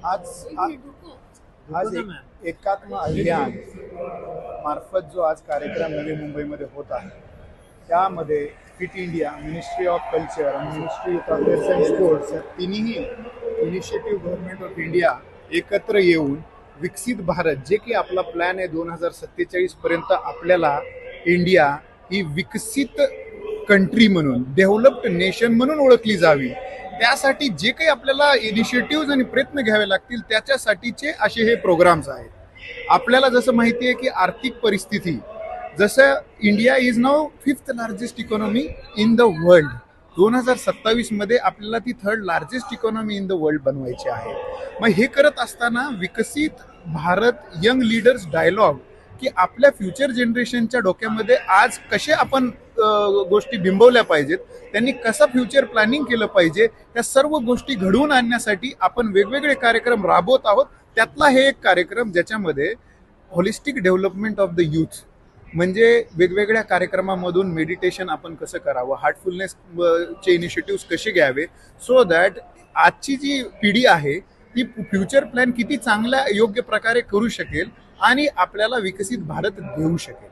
आज आज एकात्म अभियान मार्फत जो आज कार्यक्रम नवी मुंबईमध्ये होत आहे त्यामध्ये fit India, ministry of culture आणि ministry of affairs and sports तिन्ही इनिशिएटिव्ह गव्हर्नमेंट ऑफ इंडिया एकत्र येऊन विकसित भारत जे की आपला प्लॅन आहे 2047 पर्यंत आपल्याला इंडिया ही विकसित कंट्री म्हणून, डेव्हलप्ड नेशन म्हणून ओळखली जावी, त्यासाठी जे काही आपल्याला इनिशिएटिव्ह आणि प्रयत्न घ्यावे लागतील त्याच्यासाठीचे असे हे प्रोग्राम्स आहेत. आपल्याला जसं माहिती आहे की आर्थिक परिस्थिती जसं India is now 5th largest economy in the world, 2027 मध्ये आपल्याला ती 3rd largest economy in the world बनवायची आहे. मग हे करत असताना विकसित भारत यंग लीडर्स डायलॉग की आपल्या फ्युचर जनरेशनच्या डोक्यामध्ये आज कसे आपण गोष्टी बिंबवल्या पाहिजेत, त्यांनी कसं फ्युचर प्लॅनिंग केलं पाहिजे, त्या सर्व गोष्टी घडवून आणण्यासाठी आपण वेगवेगळे कार्यक्रम राबवत आहोत. त्यातला हे एक कार्यक्रम ज्याच्यामध्ये holistic development of the youth म्हणजे वेगवेगळ्या कार्यक्रमामधून मेडिटेशन आपण कसं करावं, हार्टफुलनेस चे इनिशिएटिव्ह कसे घ्यावे, सो दॅट आजची जी पिढी आहे ती फ्युचर प्लॅन किती चांगल्या योग्य प्रकारे करू शकेल आणि आपल्याला विकसित भारत देऊ शकेल.